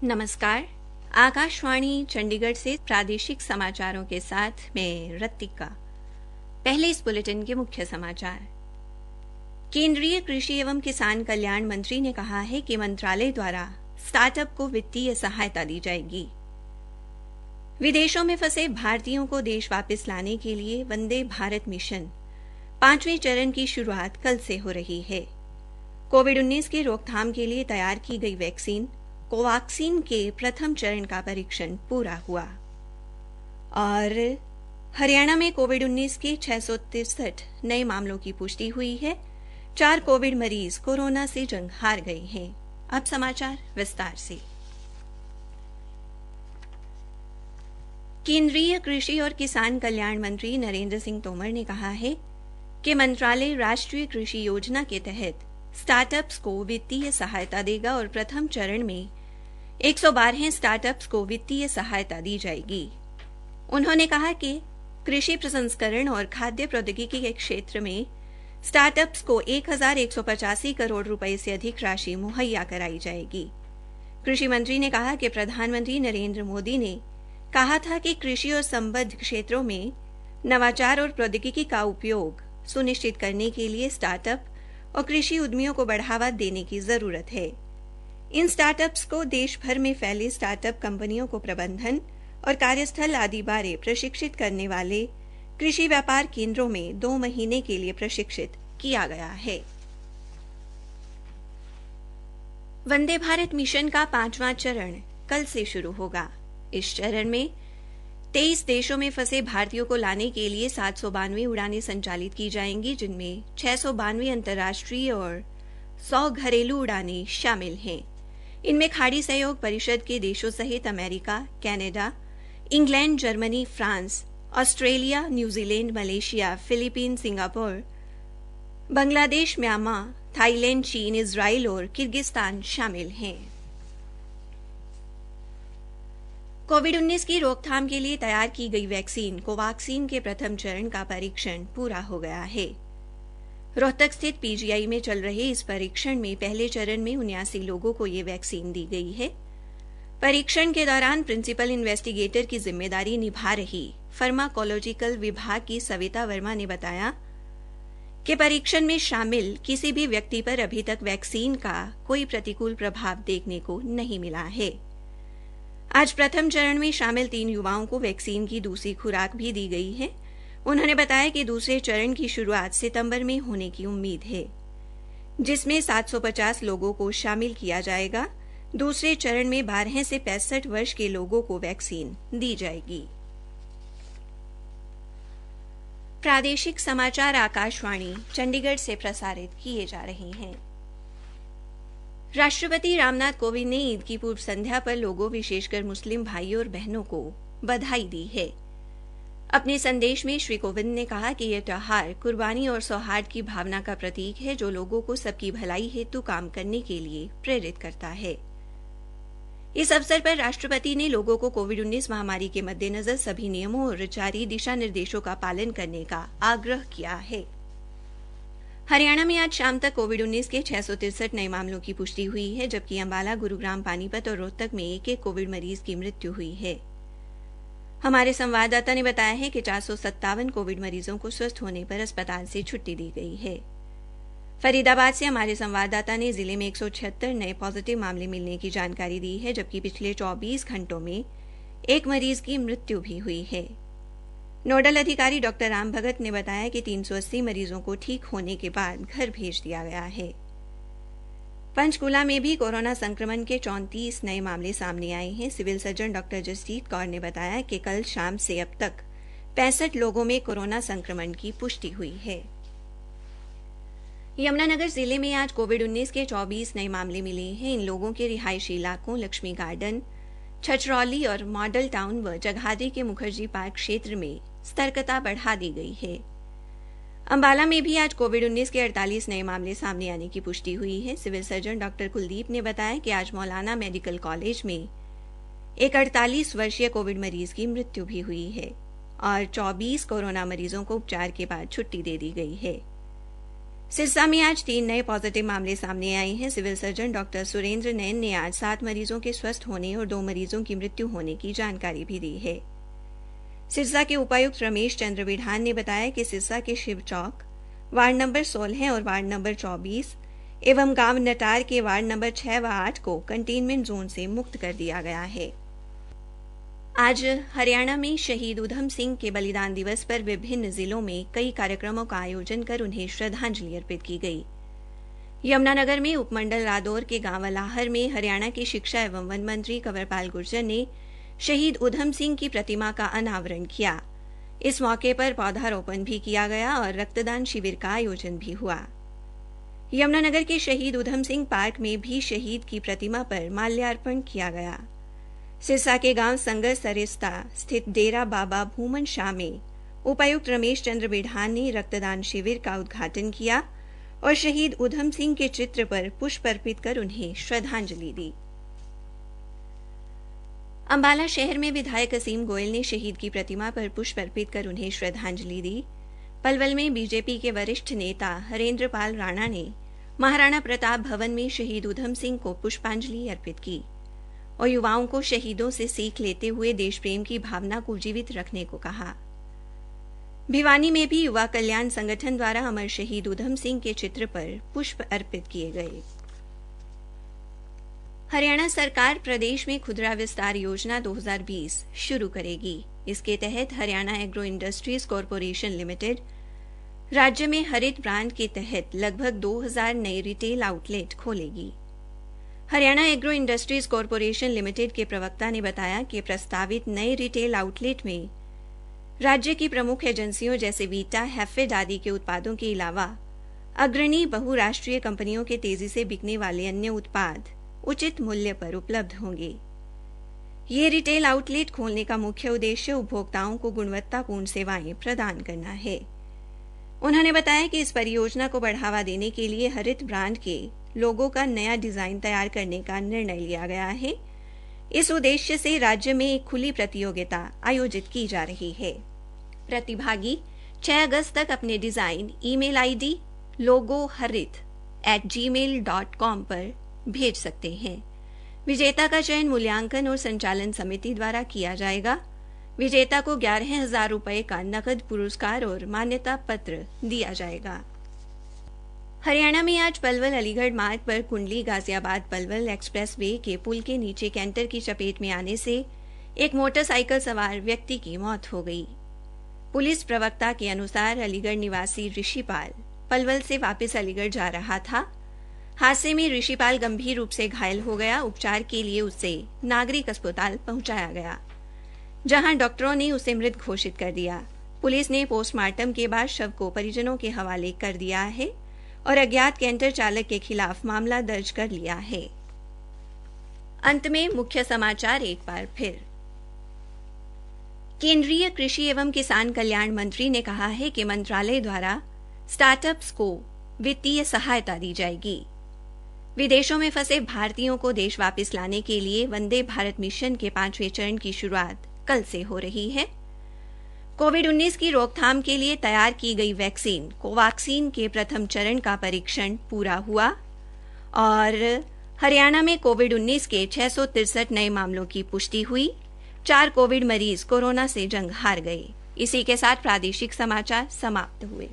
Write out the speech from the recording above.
नमस्कार। आकाशवाणी चंडीगढ़ से प्रादेशिक समाचारों के साथ मैं रत्तिका। पहले इस बुलेटिन के मुख्य समाचार। केंद्रीय कृषि एवं किसान कल्याण मंत्री ने कहा है कि मंत्रालय द्वारा स्टार्टअप को वित्तीय सहायता दी जाएगी। विदेशों में फंसे भारतीयों को देश वापस लाने के लिए वंदे भारत मिशन 5वें चरण की शुरुआत कल से हो रही है। कोविड-19 की रोकथाम के लिए तैयार की गई वैक्सीन कोवैक्सीन के प्रथम चरण का परीक्षण पूरा हुआ और हरियाणा में कोविड-19 के 663 नए मामलों की पुष्टि हुई है। 4 कोविड मरीज कोरोना से जंग हार गए हैं। अब समाचार विस्तार से। केंद्रीय कृषि और किसान कल्याण मंत्री नरेंद्र सिंह तोमर ने कहा है कि मंत्रालय राष्ट्रीय कृषि योजना के तहत स्टार्टअप्स को वित्तीय सहायता देगा और प्रथम चरण में 112 स्टार्टअप्स को वित्तीय सहायता दी जाएगी। उन्होंने कहा कि कृषि प्रसंस्करण और खाद्य प्रौद्योगिकी के क्षेत्र में स्टार्टअप्स को 1185 करोड़ रुपए से अधिक राशि मुहैया कराई जाएगी। कृषि मंत्री ने कहा कि प्रधानमंत्री नरेंद्र मोदी ने कहा था कि कृषि और संबद्ध क्षेत्रों में नवाचार और प्रौद्योगिकी का उपयोग सुनिश्चित करने के लिए स्टार्टअप और कृषि उद्यमियों को बढ़ावा देने की जरूरत है। इन स्टार्टअप्स को देश भर में फैले स्टार्टअप कंपनियों को प्रबंधन और कार्यस्थल आदि बारे प्रशिक्षित करने वाले कृषि व्यापार केंद्रों में 2 महीने के लिए प्रशिक्षित किया गया है। वंदे भारत मिशन का 5वां चरण कल से शुरू होगा। इस चरण में 23 देशों में फंसे भारतीयों को लाने के लिए 792 उड़ानें संचालित की जाएंगी, जिनमें 692 अंतर्राष्ट्रीय और 100 घरेलू उड़ानें शामिल हैं। इनमें खाड़ी सहयोग परिषद के देशों सहित America, Canada, England, Germany, France, Australia, New Zealand, Malaysia, Philippines, Singapore, Bangladesh, Myanmar, Thailand, चीन, इजराइल और किर्गिस्तान शामिल हैं। कोविड-19 की रोकथाम के लिए तैयार की गई वैक्सीन कोवैक्सीन के प्रथम चरण का परीक्षण पूरा हो गया है। रोहतक स्थित पीजीआई में चल रहे इस परीक्षण में पहले चरण में 79 लोगों को ये वैक्सीन दी गई है। परीक्षण के दौरान प्रिंसिपल इन्वेस्टिगेटर की जिम्मेदारी निभा रही फार्माकोलॉजिकल विभाग की सविता वर्मा ने बताया कि परीक्षण में शामिल किसी भी व्यक्ति पर अभी तक वैक्सीन का कोई प्रतिकूल प्रभाव देखने को नहीं मिला है। आज प्रथम चरण में शामिल 3 युवाओं को वैक्सीन की दूसरी खुराक भी दी गई है। उन्होंने बताया कि दूसरे चरण की शुरुआत सितंबर में होने की उम्मीद है, जिसमें 750 लोगों को शामिल किया जाएगा। दूसरे चरण में 12 से 65 वर्ष के लोगों को वैक्सीन दी जाएगी। प्रादेशिक समाचार आकाशवाणी चंडीगढ़ से प्रसारित किए जा रहे हैं। राष्ट्रपति रामनाथ कोविंद ने ईद की पूर्व संध्या पर लोगों, विशेषकर मुस्लिम भाइयों और बहनों को बधाई दी है। अपने संदेश में श्री कोविंद ने कहा कि यह त्योहार कुर्बानी और सौहार्द की भावना का प्रतीक है, जो लोगों को सबकी भलाई हेतु काम करने के लिए प्रेरित करता है। इस अवसर पर राष्ट्रपति ने लोगों को कोविड-19 महामारी के मद्देनजर सभी नियमों और जारी दिशा निर्देशों का पालन करने का आग्रह किया है। हरियाणा में आज शाम तक कोविड-19 के 663 नए मामलों की पुष्टि हुई है, जबकि अंबाला, गुरुग्राम, पानीपत और रोहतक में एक-एक कोविड मरीज की मृत्यु हुई है। हमारे संवाददाता ने बताया है कि 457 कोविड मरीजों को स्वस्थ होने पर अस्पताल से छुट्टी दी गई है। फरीदाबाद से हमारे संवाददाता ने जिले में 176 नए पॉजिटिव मामले मिलने की जानकारी दी है, जबकि पिछले 24 घंटों में एक मरीज की मृत्यु भी हुई है। नोडल अधिकारी डॉ राम भगत ने बताया कि 380 मरीजों को ठीक होने के बाद घर भेज दिया गया है। पंचकूला में भी कोरोना संक्रमण के 34 नए मामले सामने आए हैं। सिविल सर्जन डॉ जसजीत कौर ने बताया कि कल शाम से अब तक 65 लोगों में कोरोना संक्रमण की पुष्टि हुई है। यमुनानगर जिले में आज कोविड-19 के 24 नए मामले मिले हैं। इन लोगों के रिहायशी इलाकों लक्ष्मी गार्डन, छछरौली और मॉडल टाउन व जगाधरी के मुखर्जी पार्क क्षेत्र में सतर्कता बढ़ा दी गई है। अंबाला में भी आज कोविड-19 के 48 नए मामले सामने आने की पुष्टि हुई है। सिविल सर्जन डॉ कुलदीप ने बताया कि आज मौलाना मेडिकल कॉलेज में एक 48 वर्षीय कोविड मरीज की मृत्यु भी हुई है और 24 कोरोना मरीजों को उपचार के बाद छुट्टी दे दी गई है। सिरसा में आज 3 नए पॉजिटिव मामले सामने आए हैं। सिविल सर्जन डॉ सुरेंद्र नैन ने आज 7 मरीजों के स्वस्थ होने और 2 मरीजों की मृत्यु होने की जानकारी भी दी है। सिरसा के उपायुक्त रमेश चंद्र बिढ़ान ने बताया कि सिरसा के शिव चौक, वार्ड नंबर 16 और वार्ड नंबर 24 एवं गांव नटार के वार्ड नंबर 6 व 8 को कंटेनमेंट जोन से मुक्त कर दिया गया है। आज हरियाणा में शहीद उधम सिंह के बलिदान दिवस पर विभिन्न जिलों में कई कार्यक्रमों का आयोजन कर उन्हें श्रद्धांजलि अर्पित की गई। यमुनानगर में उपमंडल रादौर के गांव अलाहर में हरियाणा के शिक्षा एवं वन मंत्री कंवरपाल गुर्जर ने शहीद उधम सिंह की प्रतिमा का अनावरण किया। इस मौके पर पौधारोपण भी किया गया और रक्तदान शिविर का आयोजन भी हुआ। यमुनानगर के शहीद उधम सिंह पार्क में भी शहीद की प्रतिमा पर माल्यार्पण किया गया। सिरसा के गांव संगर सरिस्ता स्थित डेरा बाबा भूमन शाह में उपायुक्त रमेश चंद्र बिढ़ान ने रक्तदान शिविर का उद्घाटन किया और शहीद उधम सिंह के चित्र पर पुष्प अर्पित कर उन्हें श्रद्धांजलि दी। अंबाला शहर में विधायक असीम गोयल ने शहीद की प्रतिमा पर पुष्प अर्पित कर उन्हें श्रद्धांजलि दी। पलवल में बीजेपी के वरिष्ठ नेता हरेंद्र पाल राणा ने महाराणा प्रताप भवन में शहीद उधम सिंह को पुष्पांजलि अर्पित की और युवाओं को शहीदों से सीख लेते हुए देश प्रेम की भावना को जीवित रखने को कहा। भिवानी में भी युवा कल्याण संगठन द्वारा अमर शहीद उधम सिंह के चित्र पर पुष्प अर्पित किए गए। हरियाणा सरकार प्रदेश में खुदरा विस्तार योजना 2020 शुरू करेगी। इसके तहत Haryana agro industries corporation limited राज्य में हरित ब्रांड के तहत लगभग 2000 नए रिटेल आउटलेट खोलेगी। Haryana agro industries corporation limited के प्रवक्ता ने बताया कि प्रस्तावित नए रिटेल आउटलेट में राज्य की प्रमुख एजेंसियों जैसे वीटा, हैफेड आदि के उत्पादों के अलावा अग्रणी बहुराष्ट्रीय कंपनियों के तेजी से बिकने वाले अन्य उत्पाद उचित मूल्य पर उपलब्ध होंगे। ये रिटेल आउटलेट खोलने का मुख्य उद्देश्य उपभोक्ताओं को गुणवत्तापूर्ण सेवाएं प्रदान करना है। उन्होंने बताया कि इस परियोजना को बढ़ावा देने के लिए हरित ब्रांड के लोगों का नया डिजाइन तैयार करने का निर्णय लिया गया है। इस उद्देश्य से राज्य में एक खुली प्रतियोगिता आयोजित की जा रही है। प्रतिभागी 6 अगस्त तक अपने डिजाइन ईमेल आईडी logoharit@gmail.com पर भेज सकते हैं। विजेता का चयन मूल्यांकन और संचालन समिति द्वारा किया जाएगा। विजेता को 11,000 रुपए का नकद पुरस्कार और मान्यता पत्र दिया जाएगा। हरियाणा में आज पलवल अलीगढ़ मार्ग पर कुंडली गाजियाबाद पलवल एक्सप्रेस वे के पुल के नीचे कैंटर की चपेट में आने से एक मोटरसाइकिल सवार व्यक्ति की मौत हो गई। पुलिस प्रवक्ता के अनुसार अलीगढ़ निवासी ऋषिपाल पलवल से वापस अलीगढ़ जा रहा था। हादसे में ऋषिपाल गंभीर रूप से घायल हो गया। उपचार के लिए उसे नागरिक अस्पताल पहुंचाया गया, जहां डॉक्टरों ने उसे मृत घोषित कर दिया। पुलिस ने पोस्टमार्टम के बाद शव को परिजनों के हवाले कर दिया है और अज्ञात कैंटर चालक के खिलाफ मामला दर्ज कर लिया है। अंत में मुख्य समाचार एक बार फिर। केंद्रीय कृषि एवं किसान कल्याण मंत्री ने कहा है कि मंत्रालय द्वारा स्टार्टअप्स को वित्तीय सहायता दी जाएगी। विदेशों में फंसे भारतीयों को देश वापस लाने के लिए वंदे भारत मिशन के 5वें चरण की शुरुआत कल से हो रही है। कोविड-19 की रोकथाम के लिए तैयार की गई वैक्सीन कोवैक्सीन के प्रथम चरण का परीक्षण पूरा हुआ और हरियाणा में कोविड-19 के 663 नए मामलों की पुष्टि हुई। 4 कोविड मरीज कोरोना से जंग हार गए। इसी के साथ प्रादेशिक समाचार समाप्त हुए।